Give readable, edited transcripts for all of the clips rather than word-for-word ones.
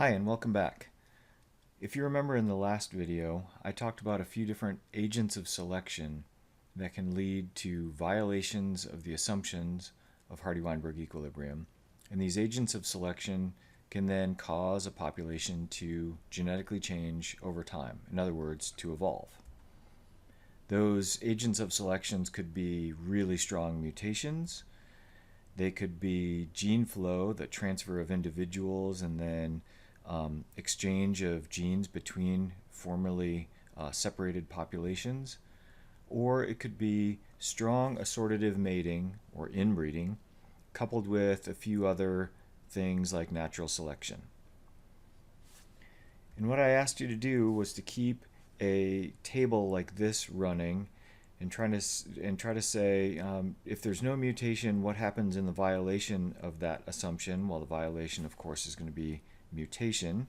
Hi and welcome back. If you remember in the last video, I talked about a few different agents of selection that can lead to violations of the assumptions of Hardy-Weinberg equilibrium. And these agents of selection can then cause a population to genetically change over time. In other words, to evolve. Those agents of selections could be really strong mutations. They could be gene flow, the transfer of individuals and then exchange of genes between formerly separated populations. Or it could be strong assortative mating or inbreeding coupled with a few other things like natural selection. And what I asked you to do was to keep a table like this running and try to say if there's no mutation, what happens in the violation of that assumption? Well, the violation, of course, is going to be mutation.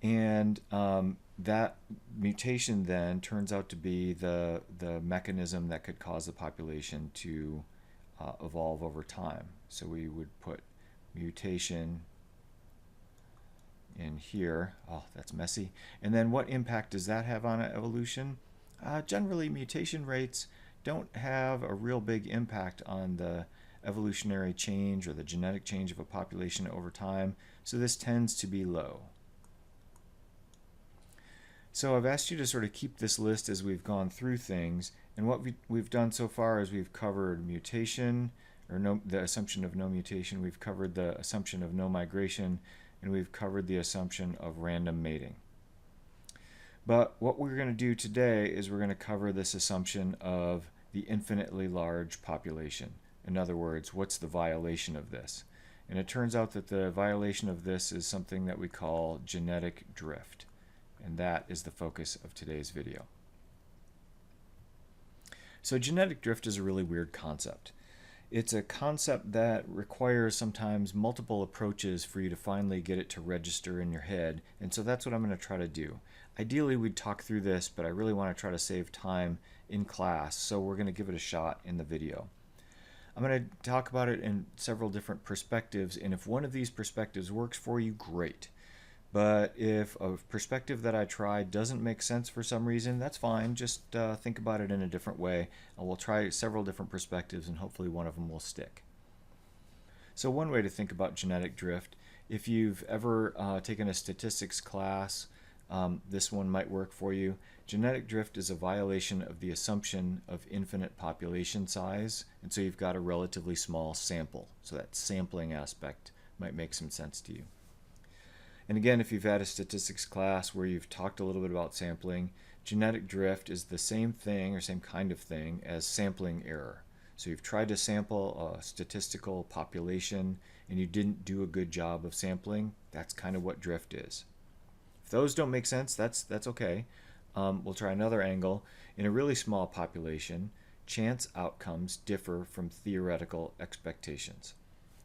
And that mutation then turns out to be the mechanism that could cause the population to evolve over time. So we would put mutation in here. Oh, that's messy. And then what impact does that have on evolution? Generally, mutation rates don't have a real big impact on the evolutionary change or the genetic change of a population over time, so this tends to be low. So I've asked you to sort of keep this list as we've gone through things, and what we've done so far is we've covered mutation, or the assumption of no mutation, we've covered the assumption of no migration, and we've covered the assumption of random mating. But what we're going to do today is we're going to cover this assumption of the infinitely large population. In other words, what's the violation of this? And it turns out that the violation of this is something that we call genetic drift. And that is the focus of today's video. So genetic drift is a really weird concept. It's a concept that requires sometimes multiple approaches for you to finally get it to register in your head. And so that's what I'm going to try to do. Ideally, we'd talk through this, but I really want to try to save time in class, so we're going to give it a shot in the video. I'm going to talk about it in several different perspectives, and if one of these perspectives works for you, great. But if a perspective that I tried doesn't make sense for some reason, that's fine. Just think about it in a different way, and we'll try several different perspectives, and hopefully one of them will stick. So one way to think about genetic drift, if you've ever taken a statistics class, this one might work for you. Genetic drift is a violation of the assumption of infinite population size, and so you've got a relatively small sample. So that sampling aspect might make some sense to you. And again, if you've had a statistics class where you've talked a little bit about sampling, genetic drift is the same thing or same kind of thing as sampling error. So you've tried to sample a statistical population and you didn't do a good job of sampling. That's kind of what drift is. If those don't make sense, that's okay. We'll try another angle. In a really small population, chance outcomes differ from theoretical expectations.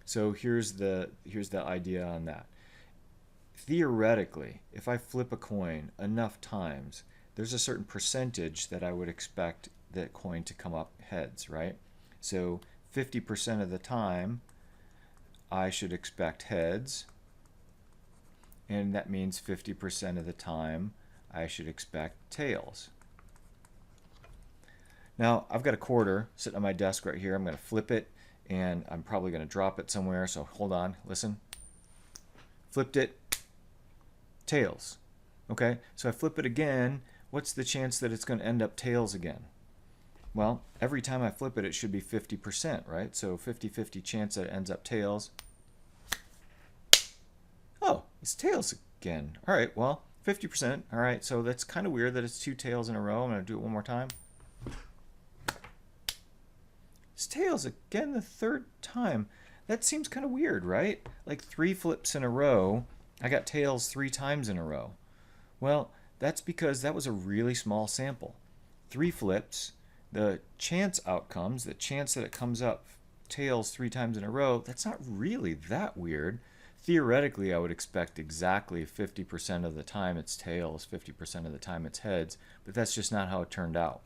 So here's the idea on that. Theoretically, if I flip a coin enough times, there's a certain percentage that I would expect that coin to come up heads, right? So 50% of the time, I should expect heads, and that means 50% of the time, I should expect tails. Now, I've got a quarter sitting on my desk right here. I'm going to flip it, and I'm probably going to drop it somewhere, so hold on, listen. Flipped it. Tails. Okay, so I flip it again. What's the chance that it's going to end up tails again? Well, every time I flip it, it should be 50%, right? So 50-50 chance that it ends up tails. Oh, it's tails again. All right, well, 50%. All right, so that's kind of weird that it's two tails in a row. I'm going to do it one more time. It's tails again the third time. That seems kind of weird, right? Like 3 flips in a row. I got tails 3 times in a row. Well, that's because that was a really small sample. 3 flips, the chance outcomes, the chance that it comes up tails 3 times in a row, that's not really that weird. Theoretically, I would expect exactly 50% of the time it's tails, 50% of the time it's heads, but that's just not how it turned out.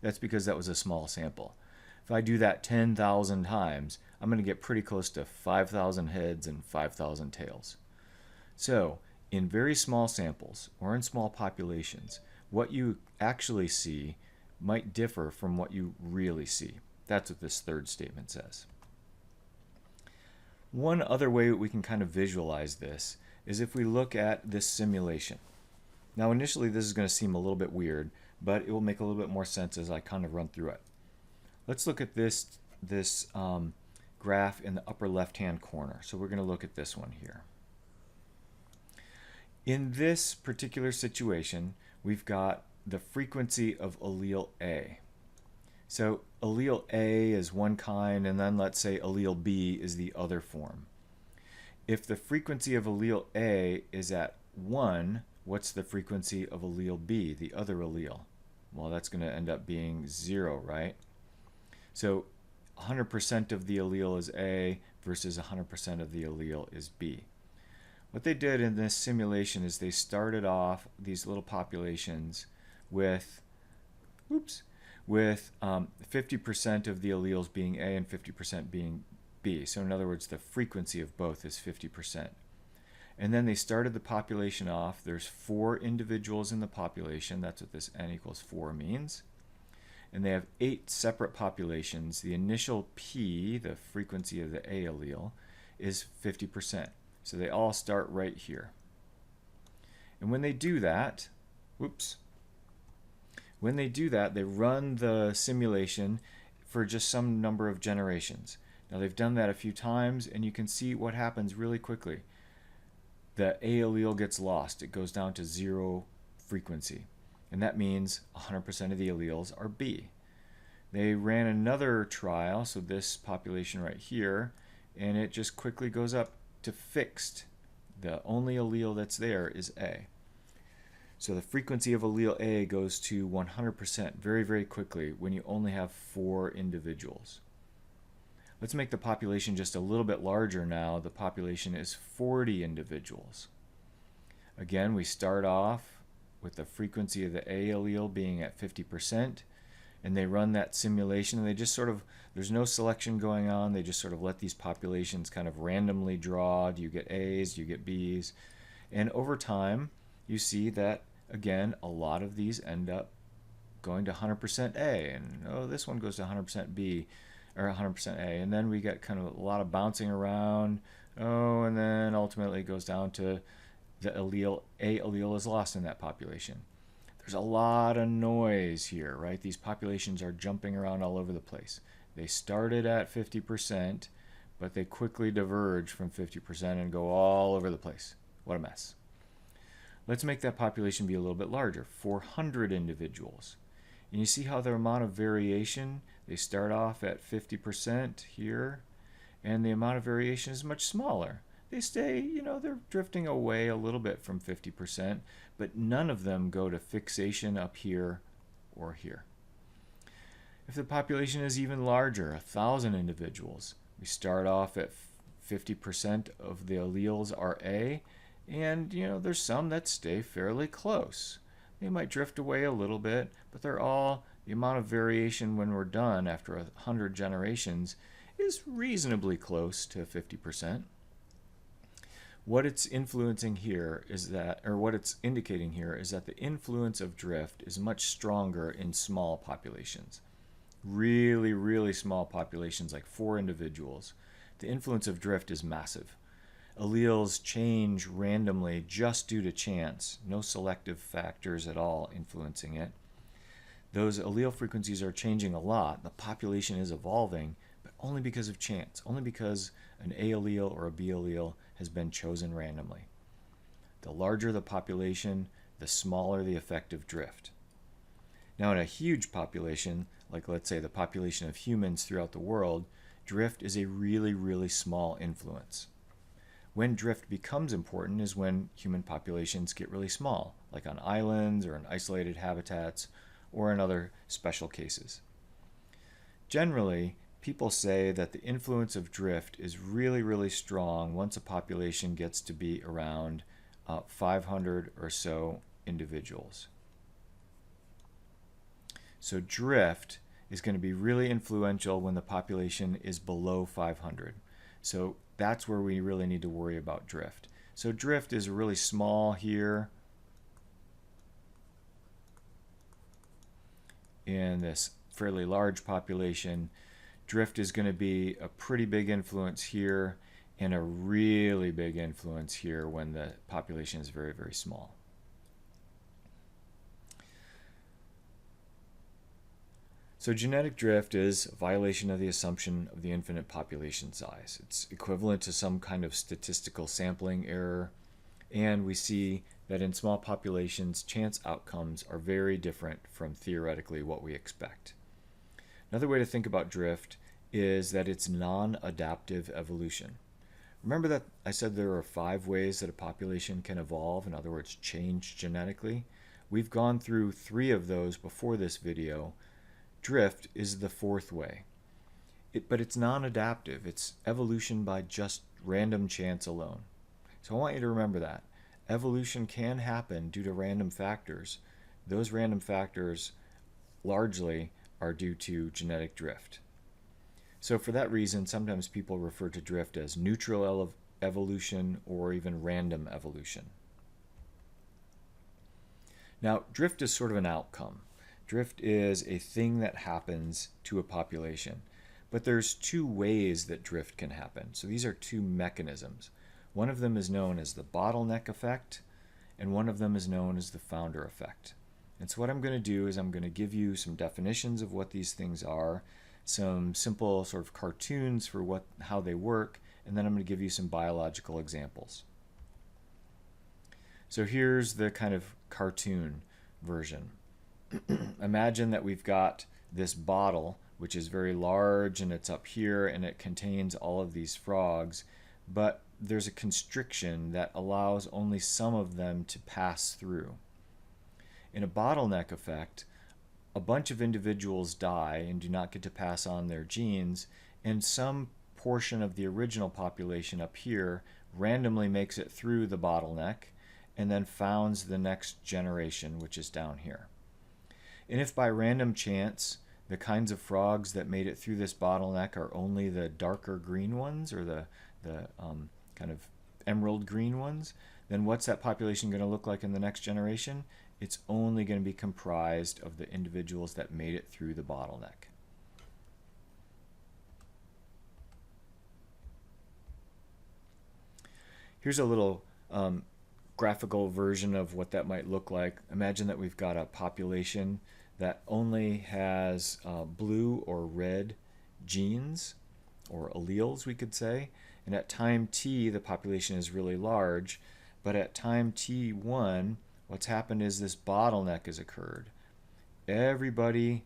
That's because that was a small sample. If I do that 10,000 times, I'm going to get pretty close to 5,000 heads and 5,000 tails. So, in very small samples or in small populations, what you actually see might differ from what you really see. That's what this third statement says. One other way we can kind of visualize this is if we look at this simulation. Now, initially, this is going to seem a little bit weird, but it will make a little bit more sense as I kind of run through it. Let's look at this graph in the upper left-hand corner. So we're going to look at this one here. In this particular situation, we've got the frequency of allele A. So allele A is one kind, and then let's say allele B is the other form. If the frequency of allele A is at 1, what's the frequency of allele B, the other allele? Well, that's going to end up being 0, right? So 100% of the allele is A versus 100% of the allele is B. What they did in this simulation is they started off these little populations with 50% of the alleles being A and 50% being B. So in other words, the frequency of both is 50%. And then they started the population off. There's 4 individuals in the population. That's what this n equals 4 means. And they have 8 separate populations. The initial P, the frequency of the A allele, is 50%. So they all start right here. And when they do that, they run the simulation for just some number of generations. Now they've done that a few times, and you can see what happens really quickly. The A allele gets lost. It goes down to 0 frequency. And that means 100% of the alleles are B. They ran another trial, so this population right here, and it just quickly goes up to fixed. The only allele that's there is A. So the frequency of allele A goes to 100% very, very quickly when you only have 4 individuals. Let's make the population just a little bit larger now. The population is 40 individuals. Again, we start off with the frequency of the A allele being at 50%, and they run that simulation, and they just sort of, there's no selection going on. They just sort of let these populations kind of randomly draw. Do you get A's? Do you get B's? And over time, you see that, again, a lot of these end up going to 100% A, and oh, this one goes to 100% B, or 100% A, and then we get kind of a lot of bouncing around, and then ultimately it goes down to the allele, A allele is lost in that population. There's a lot of noise here, right? These populations are jumping around all over the place. They started at 50%, but they quickly diverge from 50% and go all over the place. What a mess. Let's make that population be a little bit larger, 400 individuals. And you see how the amount of variation, they start off at 50% here, and the amount of variation is much smaller. They stay, they're drifting away a little bit from 50%, but none of them go to fixation up here or here. If the population is even larger, 1,000 individuals, we start off at 50% of the alleles are A, and there's some that stay fairly close. They might drift away a little bit, but they're all, the amount of variation when we're done after 100 generations is reasonably close to 50%. What it's influencing here is that, or what it's indicating here is that the influence of drift is much stronger in small populations. Really, really small populations, like 4 individuals. The influence of drift is massive. Alleles change randomly just due to chance, no selective factors at all influencing it. Those allele frequencies are changing a lot. The population is evolving, but only because of chance, only because an A allele or a B allele has been chosen randomly. The larger the population, the smaller the effect of drift. Now in a huge population, like let's say the population of humans throughout the world, drift is a really, really small influence. When drift becomes important is when human populations get really small, like on islands or in isolated habitats or in other special cases. Generally, people say that the influence of drift is really, really strong once a population gets to be around 500 or so individuals. So drift is going to be really influential when the population is below 500. So that's where we really need to worry about drift. So drift is really small here in this fairly large population. Drift is going to be a pretty big influence here and a really big influence here when the population is very, very small. So genetic drift is a violation of the assumption of the infinite population size. It's equivalent to some kind of statistical sampling error, and we see that in small populations, chance outcomes are very different from theoretically what we expect. Another way to think about drift is that it's non-adaptive evolution. Remember that I said there are 5 ways that a population can evolve, in other words, change genetically? We've gone through 3 of those before this video. Drift is the 4th way. But it's non-adaptive. It's evolution by just random chance alone. So I want you to remember that. Evolution can happen due to random factors. Those random factors largely are due to genetic drift. So for that reason, sometimes people refer to drift as neutral evolution or even random evolution. Now, drift is sort of an outcome. Drift is a thing that happens to a population. But there's 2 ways that drift can happen. So these are 2 mechanisms. One of them is known as the bottleneck effect, and one of them is known as the founder effect. And so what I'm going to do is I'm going to give you some definitions of what these things are, some simple sort of cartoons for how they work, and then I'm going to give you some biological examples. So here's the kind of cartoon version. Imagine that we've got this bottle, which is very large, and it's up here, and it contains all of these frogs, but there's a constriction that allows only some of them to pass through. In a bottleneck effect, a bunch of individuals die and do not get to pass on their genes, and some portion of the original population up here randomly makes it through the bottleneck and then founds the next generation, which is down here. And if by random chance the kinds of frogs that made it through this bottleneck are only the darker green ones or the kind of emerald green ones, then what's that population going to look like in the next generation? It's only going to be comprised of the individuals that made it through the bottleneck. Here's a little graphical version of what that might look like. Imagine that we've got a population that only has blue or red genes, or alleles we could say, and at time t the population is really large, but at time t1 what's happened is this bottleneck has occurred. Everybody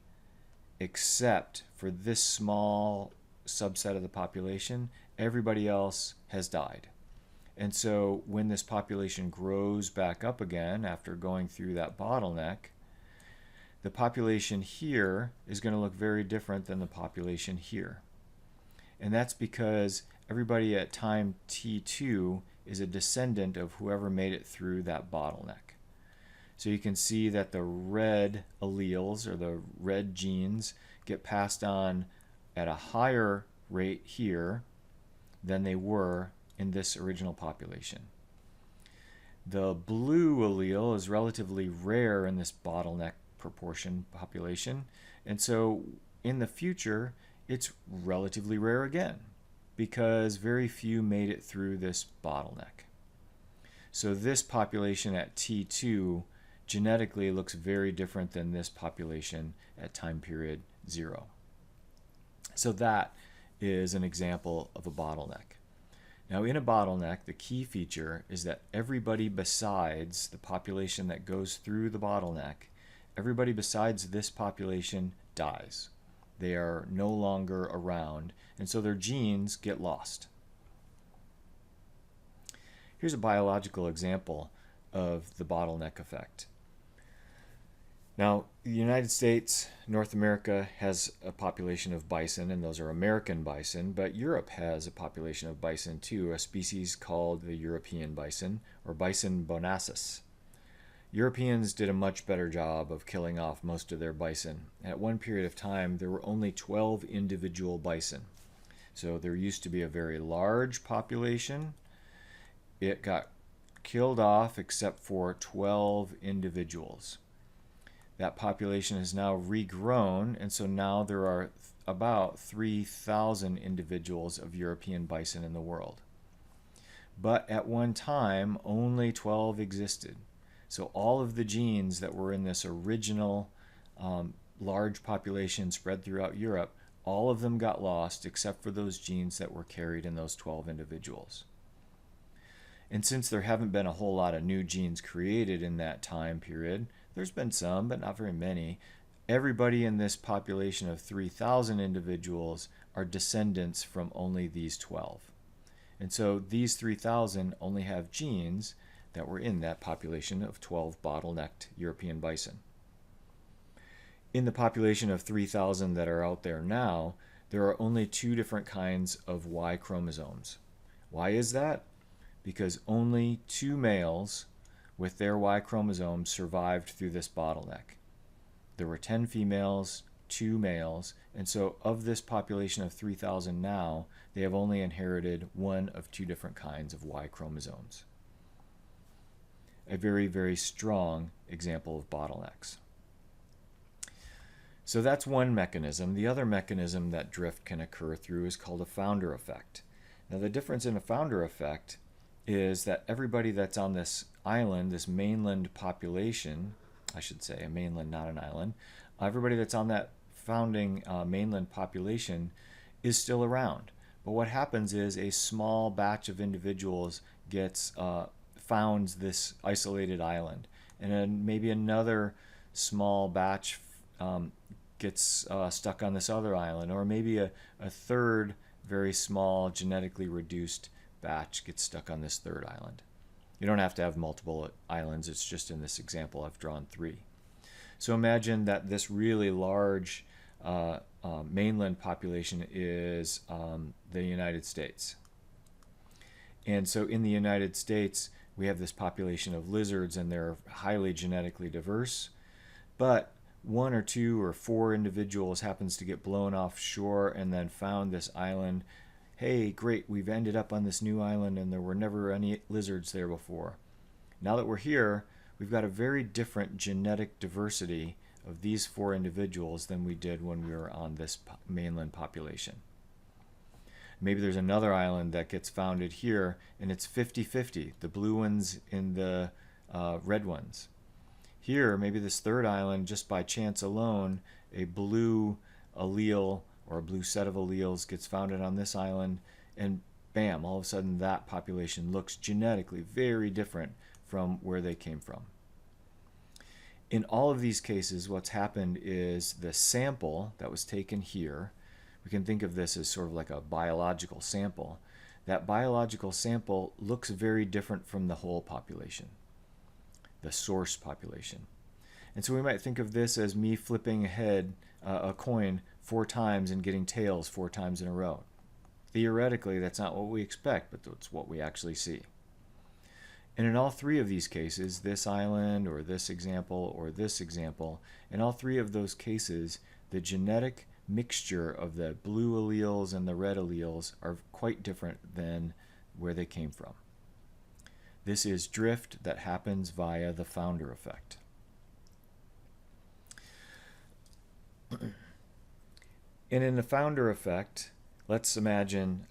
except for this small subset of the population, everybody else has died. And so when this population grows back up again after going through that bottleneck, the population here is going to look very different than the population here. And that's because everybody at time t2 is a descendant of whoever made it through that bottleneck. So you can see that the red alleles, or the red genes, get passed on at a higher rate here than they were in this original population. The blue allele is relatively rare in this bottleneck proportion population, and so in the future it's relatively rare again because very few made it through this bottleneck. So this population at T2 genetically looks very different than this population at time period 0. So that is an example of a bottleneck. Now in a bottleneck, the key feature is that everybody besides the population that goes through the bottleneck, everybody besides this population dies. They are no longer around, and so their genes get lost. Here's a biological example of the bottleneck effect. Now, the United States, North America, has a population of bison, and those are American bison, but Europe has a population of bison too, a species called the European bison, or Bison bonasus. Europeans did a much better job of killing off most of their bison. At one period of time, there were only 12 individual bison. So there used to be a very large population. It got killed off except for 12 individuals. That population has now regrown, and so now there are about 3,000 individuals of European bison in the world. But at one time, only 12 existed. So all of the genes that were in this original large population spread throughout Europe, all of them got lost except for those genes that were carried in those 12 individuals. And since there haven't been a whole lot of new genes created in that time period, there's been some, but not very many. Everybody in this population of 3,000 individuals are descendants from only these 12. And so these 3,000 only have genes that were in that population of 12 bottlenecked European bison. In the population of 3,000 that are out there now, there are only 2 different kinds of Y chromosomes. Why is that? Because only 2 males with their Y chromosomes survived through this bottleneck. There were 10 females, 2 males, and so of this population of 3,000 now, they have only inherited 1 of 2 different kinds of Y chromosomes. A very, very strong example of bottlenecks. So that's one mechanism. The other mechanism that drift can occur through is called a founder effect. Now the difference in a founder effect is that everybody that's on this island, this mainland population, I should say, a mainland, not an island, everybody that's on that founding mainland population is still around. But what happens is a small batch of individuals founds this isolated island, and then maybe another small batch gets stuck on this other island, or maybe a third very small genetically reduced batch gets stuck on this third island. You don't have to have multiple islands, it's just in this example I've drawn 3. So imagine that this really large mainland population is the United States. And so in the United States, we have this population of lizards, and they're highly genetically diverse, but 1 or 2 or 4 individuals happens to get blown offshore and then found this island. Hey, great, we've ended up on this new island and there were never any lizards there before. Now that we're here, we've got a very different genetic diversity of these 4 individuals than we did when we were on this mainland population. Maybe there's another island that gets founded here and it's 50-50, the blue ones and the red ones. Here, maybe this third island, just by chance alone, a blue allele or a blue set of alleles gets founded on this island, and bam, all of a sudden that population looks genetically very different from where they came from. In all of these cases, what's happened is the sample that was taken here, we can think of this as sort of like a biological sample. That biological sample looks very different from the whole population, the source population. And so we might think of this as me flipping a coin 4 times and getting tails 4 times in a row. Theoretically, that's not what we expect, but that's what we actually see. And in all 3 of these cases, this island or this example or this example, in all 3 of those cases, the genetic mixture of the blue alleles and the red alleles are quite different than where they came from. This is drift that happens via the founder effect. And in the founder effect, let's imagine,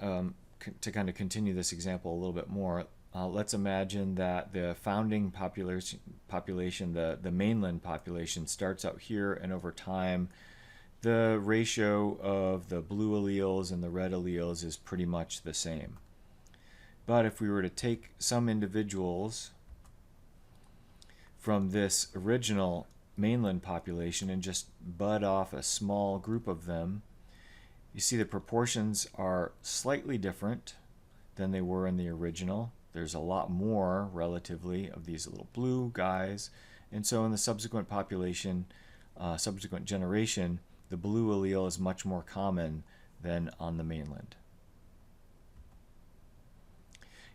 to kind of continue this example a little bit more, let's imagine that the founding population, the mainland population, starts out here, and over time, the ratio of the blue alleles and the red alleles is pretty much the same. But if we were to take some individuals from this original mainland population and just bud off a small group of them, you see the proportions are slightly different than they were in the original. There's a lot more, relatively, of these little blue guys. And so in the subsequent population, subsequent generation, the blue allele is much more common than on the mainland.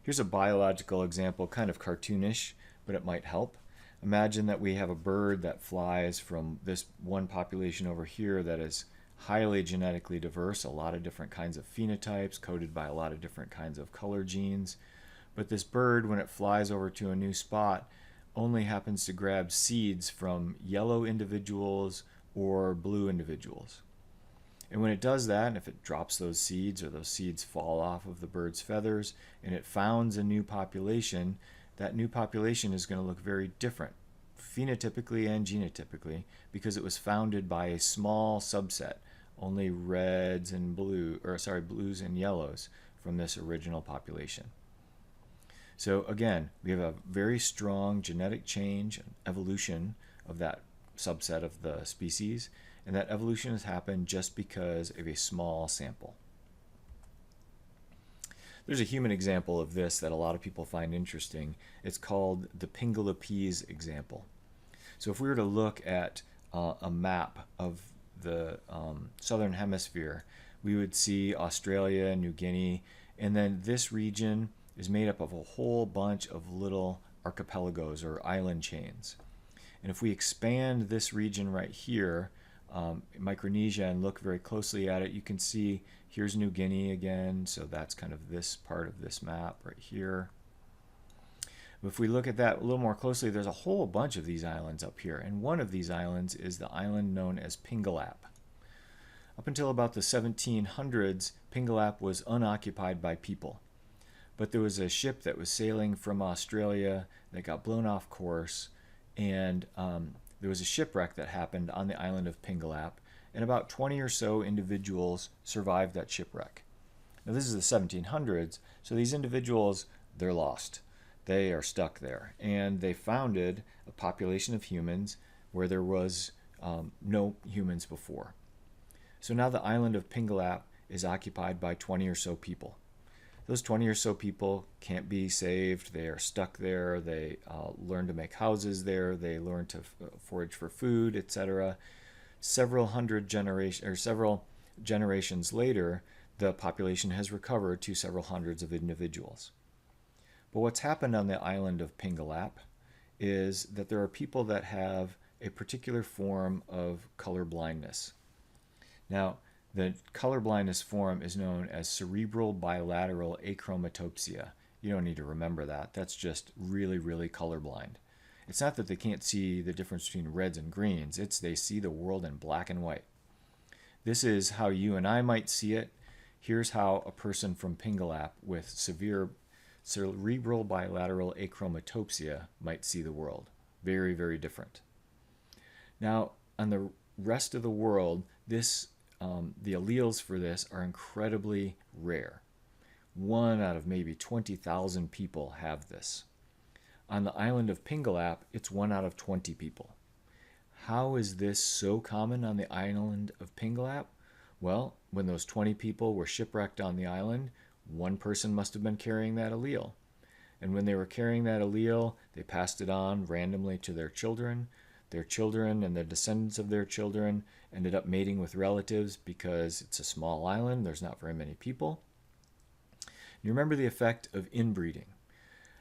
Here's a biological example, kind of cartoonish, but it might help. Imagine that we have a bird that flies from this one population over here that is highly genetically diverse, a lot of different kinds of phenotypes, coded by a lot of different kinds of color genes. But this bird, when it flies over to a new spot, only happens to grab seeds from yellow individuals or blue individuals. And when it does that, and if it drops those seeds or those seeds fall off of the bird's feathers and it founds a new population, that new population is going to look very different, phenotypically and genotypically, because it was founded by a small subset, only blues and yellows from this original population. So again, we have a very strong genetic change, evolution of that subset of the species, and that evolution has happened just because of a small sample. There's a human example of this that a lot of people find interesting. It's called the Pingalopees example. So if we were to look at a map of the southern hemisphere, we would see Australia, New Guinea, and then this region is made up of a whole bunch of little archipelagos or island chains. And if we expand this region right here, Micronesia, and look very closely at it, you can see here's New Guinea again, so that's kind of this part of this map right here. If we look at that a little more closely, there's a whole bunch of these islands up here, and one of these islands is the island known as Pingalap. Up until about the 1700s, Pingalap was unoccupied by people, but there was a ship that was sailing from Australia that got blown off course, and there was a shipwreck that happened on the island of Pingalap, and about 20 or so individuals survived that shipwreck. Now this is the 1700s, so these individuals, they're lost. They are stuck there, and they founded a population of humans where there was no humans before. So now the island of Pingalap is occupied by 20 or so people. Those 20 or so people can't be saved. They are stuck there. They learn to make houses there. They learn to forage for food, etc. Several generations later, the population has recovered to several hundreds of individuals. But what's happened on the island of Pingalap is that there are people that have a particular form of color blindness. Now, the color blindness form is known as cerebral bilateral achromatopsia. You don't need to remember that. That's just really, really colorblind. It's not that they can't see the difference between reds and greens. It's they see the world in black and white. This is how you and I might see it. Here's how a person from Pingalap with severe cerebral bilateral achromatopsia might see the world. Very, very different. Now, on the rest of the world, the alleles for this are incredibly rare. 1 out of maybe 20,000 people have this. On the island of Pingalap, it's 1 out of 20 people. How is this so common on the island of Pingalap? Well, when those 20 people were shipwrecked on the island, one person must have been carrying that allele. And when they were carrying that allele, they passed it on randomly to their children. Their children and the descendants of their children ended up mating with relatives because it's a small island. There's not very many people. You remember the effect of inbreeding.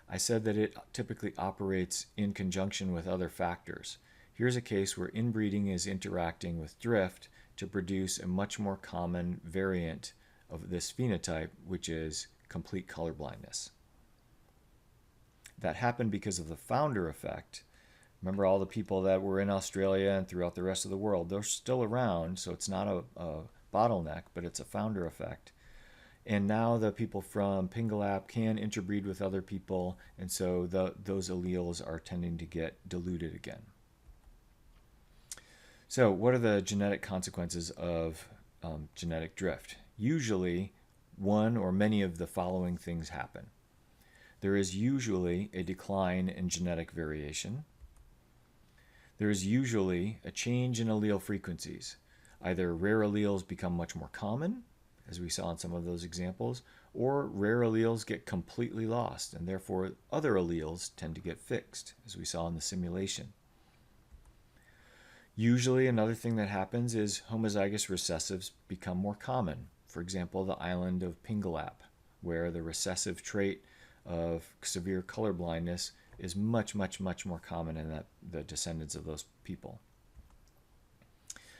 I said that it typically operates in conjunction with other factors. Here's a case where inbreeding is interacting with drift to produce a much more common variant of this phenotype, which is complete colorblindness. That happened because of the founder effect. Remember all the people that were in Australia and throughout the rest of the world, they're still around, so it's not a bottleneck, but it's a founder effect. And now the people from Pingalap can interbreed with other people, and so those alleles are tending to get diluted again. So what are the genetic consequences of genetic drift? Usually, one or many of the following things happen. There is usually a decline in genetic variation. There is usually a change in allele frequencies. Either rare alleles become much more common, as we saw in some of those examples, or rare alleles get completely lost, and therefore other alleles tend to get fixed, as we saw in the simulation. Usually another thing that happens is homozygous recessives become more common. For example, the island of Pingalap, where the recessive trait of severe colorblindness is much, much, much more common in the descendants of those people.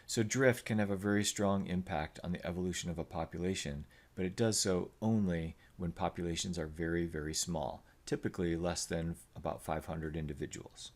So drift can have a very strong impact on the evolution of a population, but it does so only when populations are very, very small. typically less than about 500 individuals.